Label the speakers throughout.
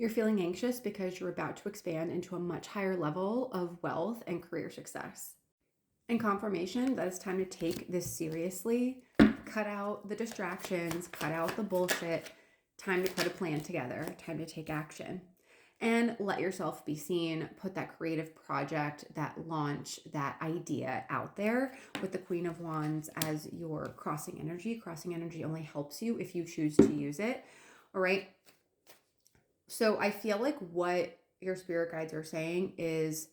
Speaker 1: You're feeling anxious because you're about to expand into a much higher level of wealth and career success. And confirmation that it's time to take this seriously, cut out the distractions, cut out the bullshit, time to put a plan together, time to take action. And let yourself be seen, put that creative project, that launch, that idea out there with the Queen of Wands as your crossing energy. Crossing energy only helps you if you choose to use it. All right. So I feel like what your spirit guides are saying is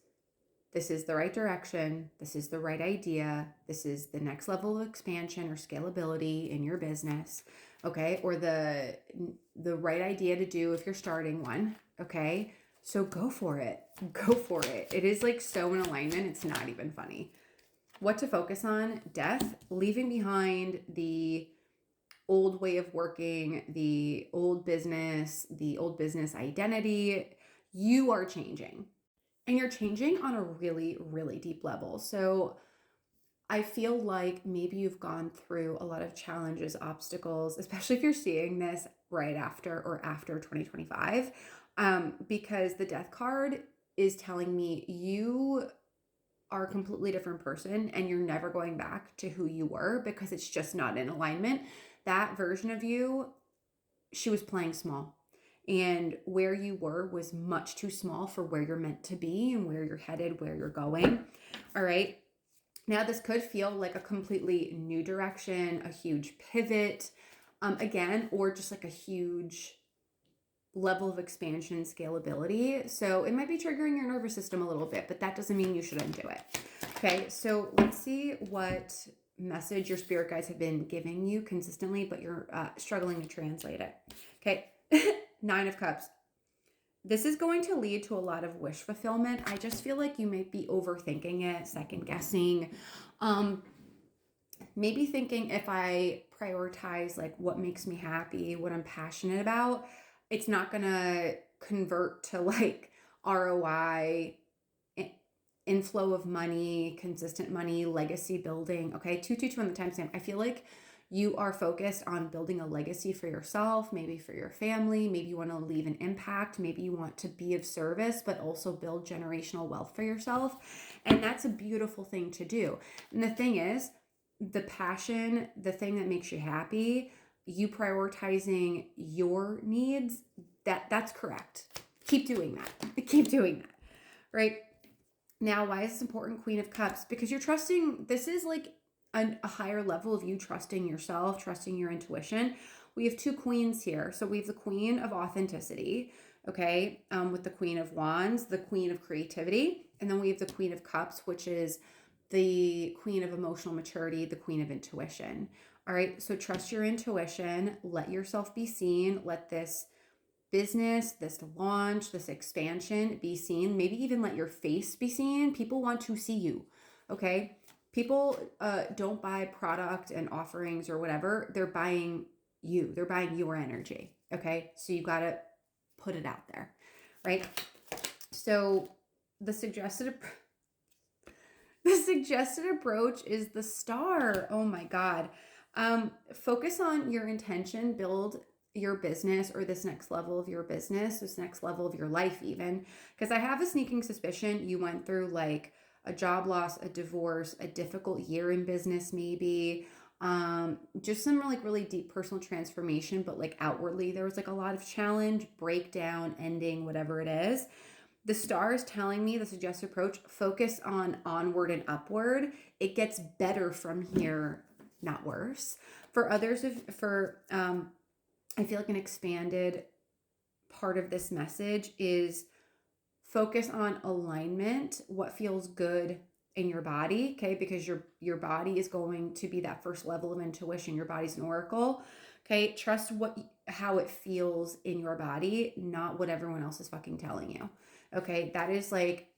Speaker 1: this is the right direction. This is the right idea. This is the next level of expansion or scalability in your business. Okay. Or the right idea to do if you're starting one. Okay. So go for it. Go for it. It is like so in alignment. It's not even funny. What to focus on? Death, leaving behind the old way of working, the old business identity. You are changing. And you're changing on a really, really deep level. So I feel like maybe you've gone through a lot of challenges, obstacles, especially if you're seeing this right after or after 2025, because the death card is telling me you are a completely different person and you're never going back to who you were because it's just not in alignment. That version of you, she was playing small. And where you were was much too small for where you're meant to be and where you're headed, where you're going. All right. Now, this could feel like a completely new direction, a huge pivot, again, or just like a huge level of expansion, scalability. So it might be triggering your nervous system a little bit, but that doesn't mean you shouldn't do it. Okay. So let's see what message your spirit guides have been giving you consistently, but you're struggling to translate it. Okay. 9 of Cups. This is going to lead to a lot of wish fulfillment. I just feel like you might be overthinking it, second guessing. Maybe thinking if I prioritize like what makes me happy, what I'm passionate about, it's not going to convert to like ROI, inflow of money, consistent money, legacy building. Okay, 222 on the timestamp. I feel like you are focused on building a legacy for yourself, maybe for your family. Maybe you want to leave an impact. Maybe you want to be of service, but also build generational wealth for yourself. And that's a beautiful thing to do. And the thing is, the passion, the thing that makes you happy, you prioritizing your needs, that's correct. Keep doing that. Keep doing that. Right? Now, why is this important, Queen of Cups? Because you're trusting, this is like a higher level of you trusting yourself, trusting your intuition. We have 2 queens here. So we have the Queen of Authenticity, okay, with the Queen of Wands, the Queen of Creativity. And then we have the Queen of Cups, which is the Queen of Emotional Maturity, the Queen of Intuition. All right, so trust your intuition. Let yourself be seen. Let this business, this launch, this expansion be seen. Maybe even let your face be seen. People want to see you, okay? People don't buy product and offerings or whatever. They're buying you. They're buying your energy, okay? So you got to put it out there, right? So the suggested approach is the Star. Oh my God. Focus on your intention, build your business or this next level of your business, this next level of your life even. Because I have a sneaking suspicion you went through like a job loss, a divorce, a difficult year in business maybe, just some like really deep personal transformation, but like outwardly there was like a lot of challenge, breakdown, ending, whatever it is. The Star is telling me the suggested approach, focus on onward and upward. It gets better from here, not worse. For others, I feel like an expanded part of this message is focus on alignment, what feels good in your body, okay? Because your body is going to be that first level of intuition. Your body's an oracle, okay? Trust how it feels in your body, not what everyone else is fucking telling you, okay? That is like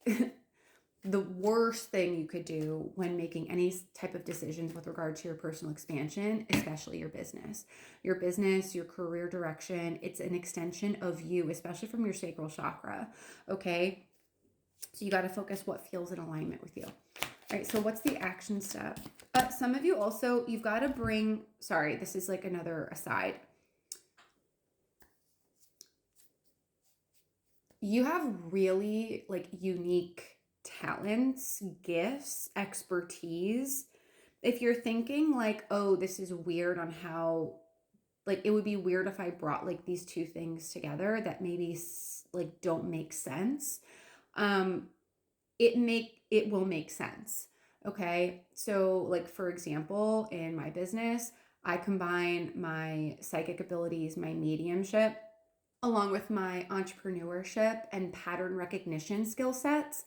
Speaker 1: the worst thing you could do when making any type of decisions with regard to your personal expansion, especially your business, your career direction. It's an extension of you, especially from your sacral chakra. Okay. So you got to focus what feels in alignment with you. All right. So what's the action step? Some of you also, you've got to bring, sorry, this is like another aside. You have really like unique talents, gifts, expertise. If you're thinking like, oh, this is weird on how, like, it would be weird if I brought like these two things together that maybe like don't make sense. Um, it will make sense. Okay. So, like, for example, in my business, I combine my psychic abilities, my mediumship, along with my entrepreneurship and pattern recognition skill sets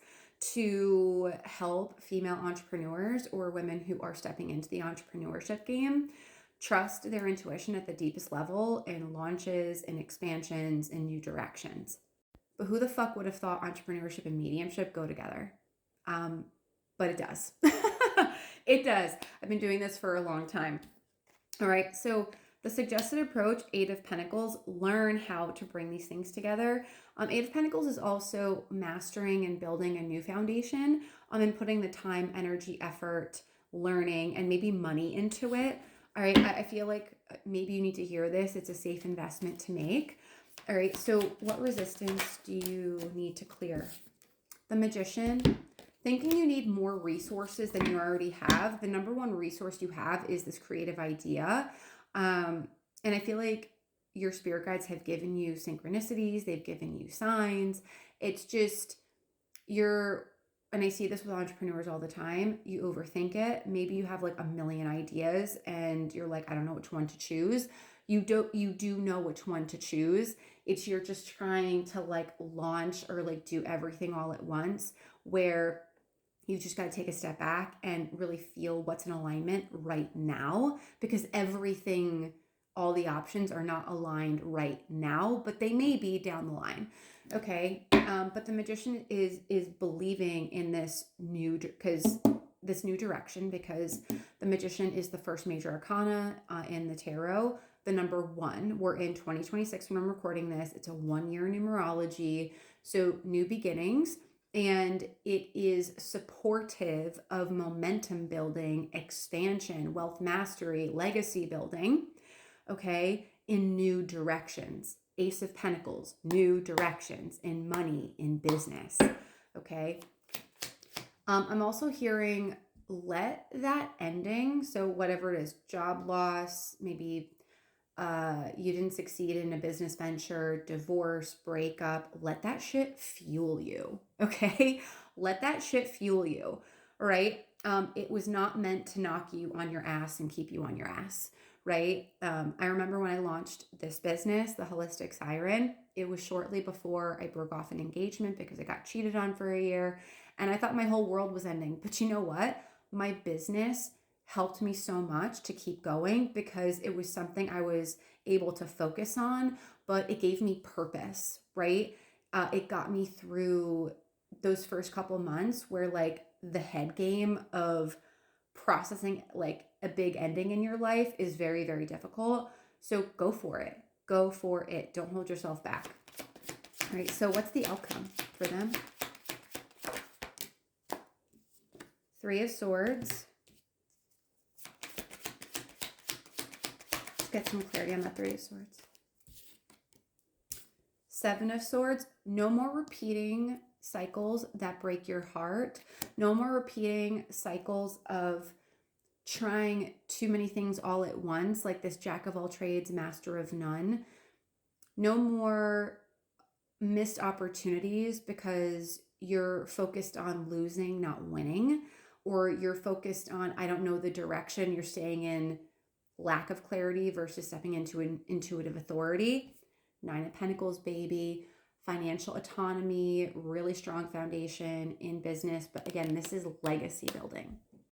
Speaker 1: to help female entrepreneurs or women who are stepping into the entrepreneurship game trust their intuition at the deepest level in launches and expansions and new directions. But who the fuck would have thought entrepreneurship and mediumship go together? Um, but it does. It does. I've been doing this for a long time. All right. So the suggested approach, Eight of Pentacles, learn how to bring these things together. Eight of Pentacles is also mastering and building a new foundation and putting the time, energy, effort, learning, and maybe money into it. All right. I feel like maybe you need to hear this. It's a safe investment to make. All right. So what resistance do you need to clear? The Magician. Thinking you need more resources than you already have. The number one resource you have is this creative idea. And I feel like your spirit guides have given you synchronicities, they've given you signs. It's just and I see this with entrepreneurs all the time, you overthink it. Maybe you have like a million ideas and you're like, I don't know which one to choose. You do know which one to choose. It's you're just trying to like launch or like do everything all at once, where you've just got to take a step back and really feel what's in alignment right now, because everything, all the options are not aligned right now, but they may be down the line. Okay. But the Magician is believing in this new direction, because the Magician is the first major arcana in the tarot, the number one. We're in 2026 when I'm recording this. It's a 1-year numerology. So new beginnings. And it is supportive of momentum building, expansion, wealth mastery, legacy building, okay, in new directions. Ace of Pentacles, new directions in money, in business, okay. I'm also hearing let that ending, so whatever it is, job loss, maybe you didn't succeed in a business venture, divorce, breakup, let that shit fuel you. Okay. Let that shit fuel you. All right. It was not meant to knock you on your ass and keep you on your ass. Right. I remember when I launched this business, the Holistic Siren, it was shortly before I broke off an engagement because I got cheated on for a year. And I thought my whole world was ending. But you know what? My business helped me so much to keep going because it was something I was able to focus on, but it gave me purpose, right? It got me through those first couple months where like the head game of processing like a big ending in your life is very, very difficult. So go for it. Go for it. Don't hold yourself back. All right. So what's the outcome for them? Three of Swords. Let's get some clarity on that Three of Swords. Seven of Swords. No more repeating cycles that break your heart. No more repeating cycles of trying too many things all at once, like this jack of all trades, master of none. No more missed opportunities because you're focused on losing, not winning, or you're focused on, I don't know the direction, you're staying in lack of clarity versus stepping into an intuitive authority. Nine of Pentacles, baby. Financial autonomy, really strong foundation in business. But again, this is legacy building.